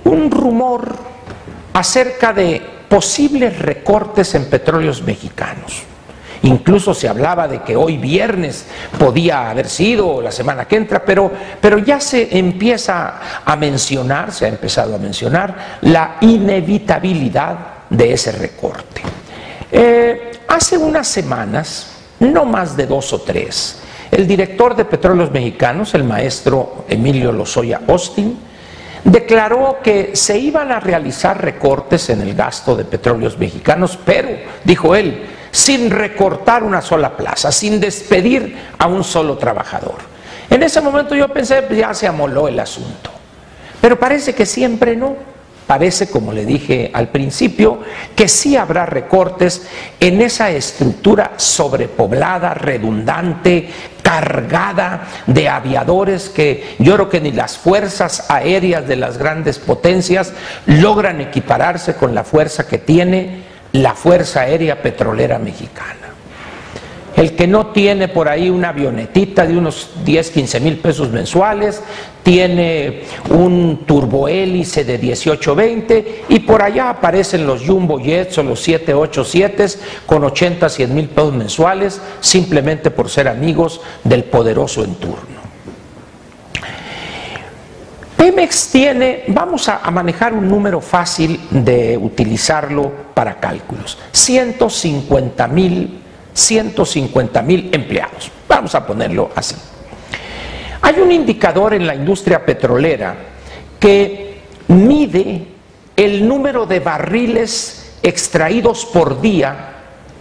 un rumor acerca de posibles recortes en Petróleos Mexicanos. Incluso se hablaba de que hoy viernes podía haber sido, o la semana que entra, pero ya se empieza a mencionar, se ha empezado a mencionar la inevitabilidad de ese recorte. Hace unas semanas, no más de 2 o 3, el director de Petróleos Mexicanos, el maestro Emilio Lozoya Austin, declaró que se iban a realizar recortes en el gasto de Petróleos Mexicanos, pero, dijo él, sin recortar una sola plaza, sin despedir a un solo trabajador. En ese momento yo pensé, pues ya se amoló el asunto, pero parece que siempre no. Parece, como le dije al principio, que sí habrá recortes en esa estructura sobrepoblada, redundante, cargada de aviadores que yo creo que ni las fuerzas aéreas de las grandes potencias logran equipararse con la fuerza que tiene la Fuerza Aérea Petrolera Mexicana. El que no tiene por ahí una avionetita de unos 10, 15 mil pesos mensuales, tiene un turbohélice de 18-20 y por allá aparecen los Jumbo Jets o los 787 con 80, 100 mil pesos mensuales, simplemente por ser amigos del poderoso en turno. Pemex tiene, vamos a manejar un número fácil de utilizarlo para cálculos, 150 mil empleados, vamos a ponerlo así. Hay un indicador en la industria petrolera que mide el número de barriles extraídos por día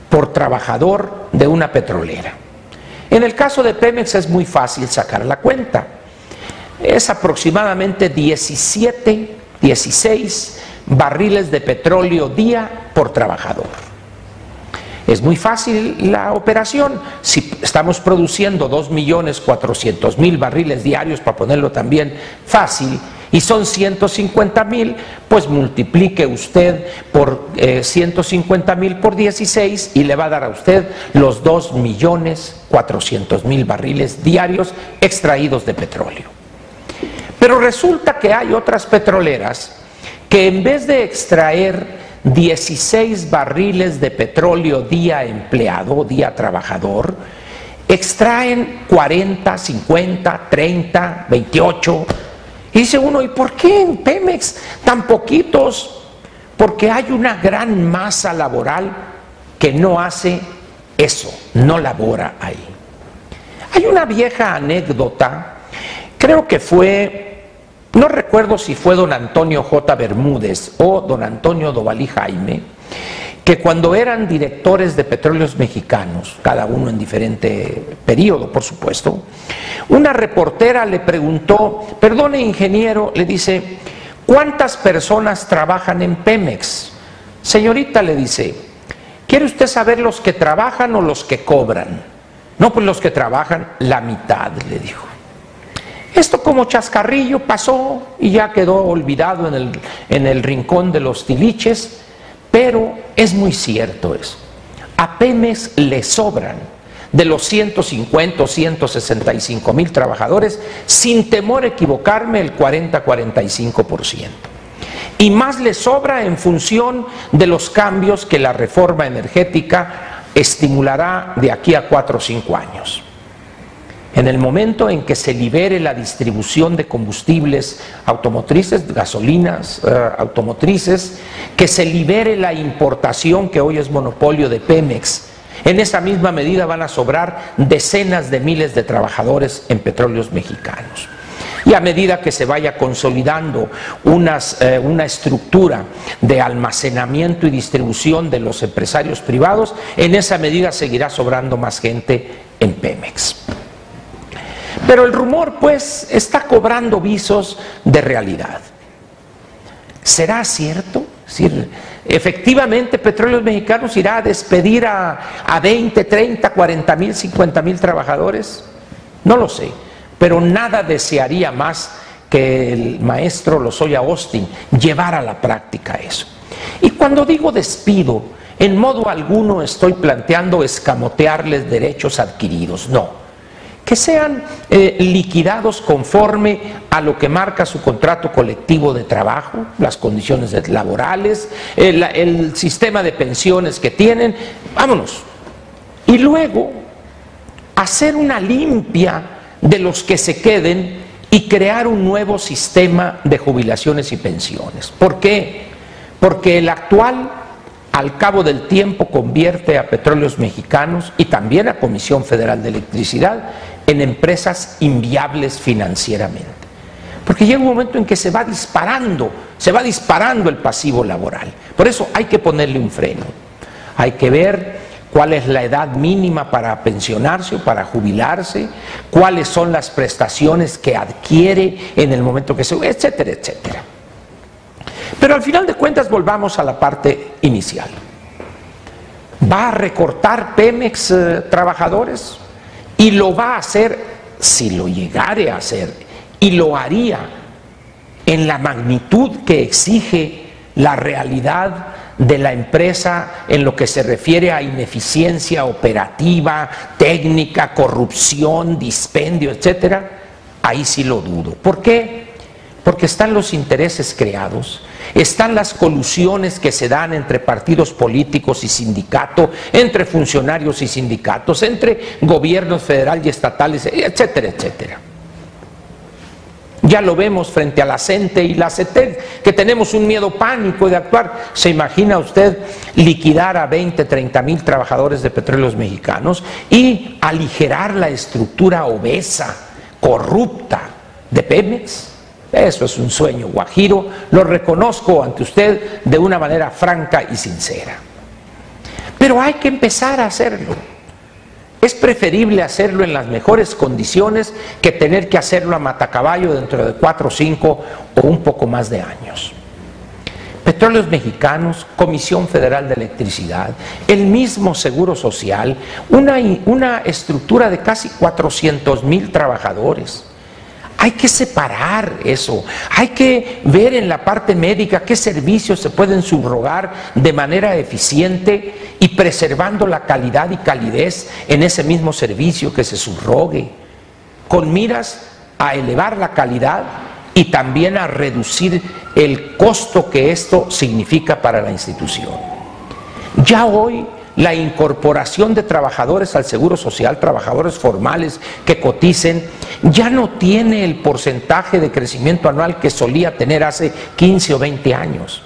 por trabajador de una petrolera. En el caso de Pemex es muy fácil sacar la cuenta, es aproximadamente 16 barriles de petróleo día por trabajador. Es muy fácil la operación. Si estamos produciendo 2.400.000 barriles diarios, para ponerlo también fácil, y son 150.000, pues multiplique usted por 150.000 por 16 y le va a dar a usted los 2.400.000 barriles diarios extraídos de petróleo. Pero resulta que hay otras petroleras que en vez de extraer 16 barriles de petróleo día empleado, día trabajador, extraen 40, 50, 30, 28. Y dice uno, ¿y por qué en Pemex tan poquitos? Porque hay una gran masa laboral que no hace eso, no labora ahí. Hay una vieja anécdota, creo que fue, no recuerdo si fue don Antonio J. Bermúdez o don Antonio Dovalí Jaime, que cuando eran directores de Petróleos Mexicanos, cada uno en diferente periodo, por supuesto, una reportera le preguntó, perdone ingeniero, le dice, ¿cuántas personas trabajan en Pemex? Señorita, le dice, ¿quiere usted saber los que trabajan o los que cobran? No, pues los que trabajan, la mitad, le dijo. Esto como chascarrillo pasó y ya quedó olvidado en el rincón de los tiliches, pero es muy cierto eso. A Pemex le sobran de los 150 o 165 mil trabajadores, sin temor a equivocarme, el 40-45%. Y más le sobra en función de los cambios que la reforma energética estimulará de aquí a 4 o 5 años. En el momento en que se libere la distribución de combustibles automotrices, gasolinas automotrices, que se libere la importación que hoy es monopolio de Pemex, en esa misma medida van a sobrar decenas de miles de trabajadores en Petróleos Mexicanos. Y a medida que se vaya consolidando una estructura de almacenamiento y distribución de los empresarios privados, en esa medida seguirá sobrando más gente en Pemex. Pero el rumor, pues, está cobrando visos de realidad. ¿Será cierto? Es decir, efectivamente, Petróleos Mexicanos irá a despedir a 20, 30, 40 mil, 50 mil trabajadores. No lo sé, pero nada desearía más que el maestro Lozoya Austin llevara a la práctica eso. Y cuando digo despido, en modo alguno estoy planteando escamotearles derechos adquiridos, no. que sean liquidados conforme a lo que marca su contrato colectivo de trabajo, las condiciones laborales, el sistema de pensiones que tienen, vámonos. Y luego hacer una limpia de los que se queden y crear un nuevo sistema de jubilaciones y pensiones. ¿Por qué? Porque el actual, al cabo del tiempo, convierte a Petróleos Mexicanos y también a Comisión Federal de Electricidad en empresas inviables financieramente. Porque llega un momento en que se va disparando el pasivo laboral. Por eso hay que ponerle un freno. Hay que ver cuál es la edad mínima para pensionarse o para jubilarse, cuáles son las prestaciones que adquiere en el momento que se... etcétera, etcétera. Pero al final de cuentas volvamos a la parte inicial. ¿Va a recortar Pemex trabajadores? Y lo va a hacer, si lo llegare a hacer, y lo haría en la magnitud que exige la realidad de la empresa en lo que se refiere a ineficiencia operativa, técnica, corrupción, dispendio, etcétera, ahí sí lo dudo. ¿Por qué? Porque están los intereses creados, están las colusiones que se dan entre partidos políticos y sindicatos, entre funcionarios y sindicatos, entre gobiernos federal y estatales, etcétera, etcétera. Ya lo vemos frente a la CENTE y la CETEC, que tenemos un miedo pánico de actuar. ¿Se imagina usted liquidar a 20, 30 mil trabajadores de Petróleos Mexicanos y aligerar la estructura obesa, corrupta de Pemex? Eso es un sueño guajiro, lo reconozco ante usted de una manera franca y sincera. Pero hay que empezar a hacerlo. Es preferible hacerlo en las mejores condiciones que tener que hacerlo a matacaballo dentro de 4, 5 o un poco más de años. Petróleos Mexicanos, Comisión Federal de Electricidad, el mismo Seguro Social, una estructura de casi 400,000 trabajadores. Hay que separar eso, hay que ver en la parte médica qué servicios se pueden subrogar de manera eficiente y preservando la calidad y calidez en ese mismo servicio que se subrogue, con miras a elevar la calidad y también a reducir el costo que esto significa para la institución. Ya hoy la incorporación de trabajadores al Seguro Social, trabajadores formales que coticen, ya no tiene el porcentaje de crecimiento anual que solía tener hace 15 o 20 años.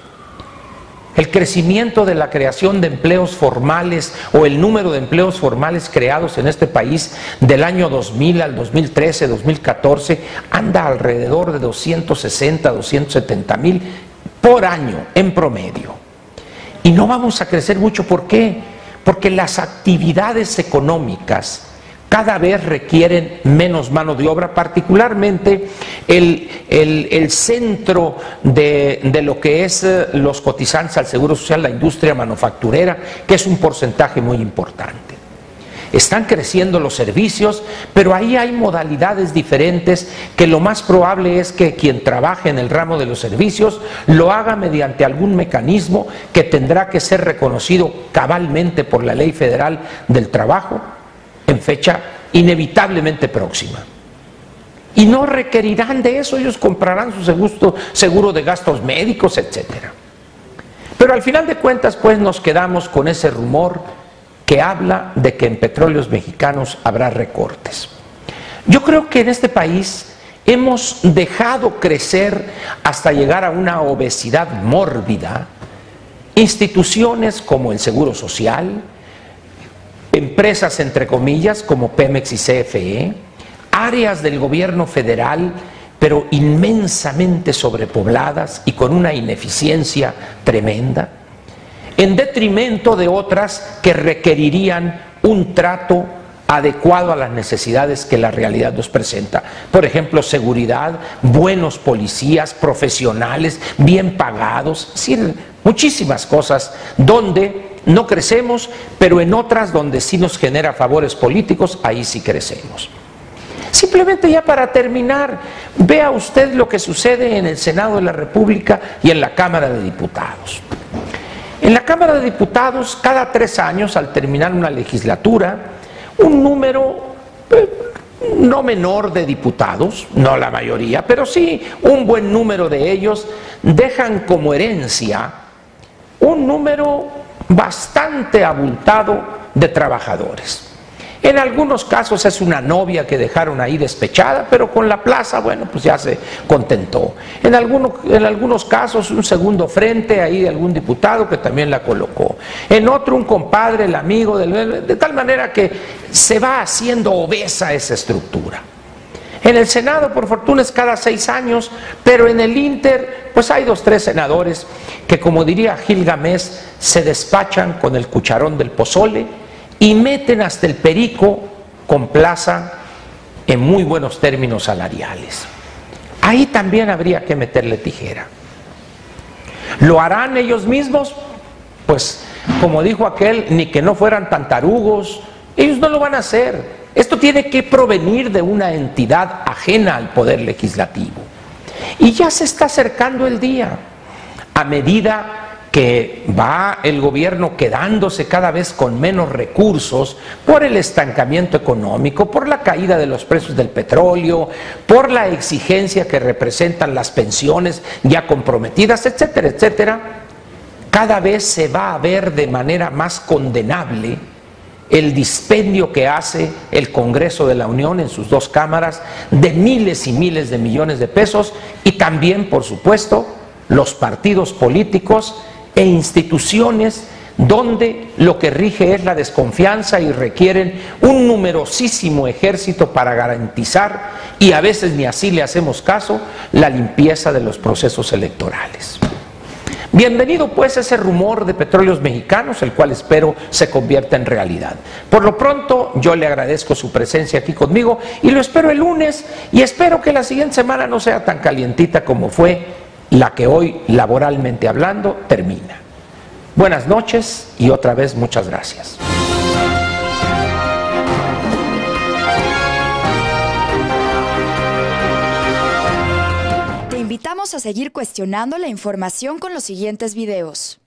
El crecimiento de la creación de empleos formales o el número de empleos formales creados en este país del año 2000 al 2013, 2014, anda alrededor de 260, 270 mil por año en promedio. Y no vamos a crecer mucho, ¿por qué? Porque las actividades económicas cada vez requieren menos mano de obra, particularmente el centro de lo que es los cotizantes al Seguro Social, la industria manufacturera, que es un porcentaje muy importante. Están creciendo los servicios, pero ahí hay modalidades diferentes que lo más probable es que quien trabaje en el ramo de los servicios lo haga mediante algún mecanismo que tendrá que ser reconocido cabalmente por la Ley Federal del Trabajo en fecha inevitablemente próxima. Y no requerirán de eso, ellos comprarán su seguro de gastos médicos, etcétera. Pero al final de cuentas, pues nos quedamos con ese rumor que habla de que en Petróleos Mexicanos habrá recortes. Yo creo que en este país hemos dejado crecer hasta llegar a una obesidad mórbida instituciones como el Seguro Social, empresas entre comillas como Pemex y CFE, áreas del gobierno federal pero inmensamente sobrepobladas y con una ineficiencia tremenda, en detrimento de otras que requerirían un trato adecuado a las necesidades que la realidad nos presenta. Por ejemplo, seguridad, buenos policías, profesionales, bien pagados, es decir, muchísimas cosas donde no crecemos, pero en otras donde sí nos genera favores políticos, ahí sí crecemos. Simplemente ya para terminar, vea usted lo que sucede en el Senado de la República y en la Cámara de Diputados. En la Cámara de Diputados, cada 3 años, al terminar una legislatura, un número no menor de diputados, no la mayoría, pero sí un buen número de ellos dejan como herencia un número bastante abultado de trabajadores. En algunos casos es una novia que dejaron ahí despechada, pero con la plaza, bueno, pues ya se contentó. En algunos casos un segundo frente ahí de algún diputado que también la colocó. En otro un compadre, el amigo, de tal manera que se va haciendo obesa esa estructura. En el Senado, por fortuna, es cada 6 años, pero en el Inter, pues hay 2 o 3 senadores que, como diría Gil Gamés, se despachan con el cucharón del pozole y meten hasta el perico con plaza en muy buenos términos salariales. Ahí también habría que meterle tijera. ¿Lo harán ellos mismos? Pues, como dijo aquel, ni que no fueran tan tarugos, ellos no lo van a hacer. Esto tiene que provenir de una entidad ajena al poder legislativo. Y ya se está acercando el día. A medida que va el gobierno quedándose cada vez con menos recursos por el estancamiento económico, por la caída de los precios del petróleo, por la exigencia que representan las pensiones ya comprometidas, etcétera, etcétera, cada vez se va a ver de manera más condenable el dispendio que hace el Congreso de la Unión en sus 2 cámaras de miles y miles de millones de pesos, y también, por supuesto, los partidos políticos e instituciones donde lo que rige es la desconfianza y requieren un numerosísimo ejército para garantizar, y a veces ni así le hacemos caso, la limpieza de los procesos electorales. Bienvenido pues ese rumor de Petróleos Mexicanos, el cual espero se convierta en realidad. Por lo pronto yo le agradezco su presencia aquí conmigo y lo espero el lunes, y espero que la siguiente semana no sea tan calientita como fue la que hoy, laboralmente hablando, termina. Buenas noches y otra vez muchas gracias. Te invitamos a seguir cuestionando la información con los siguientes videos.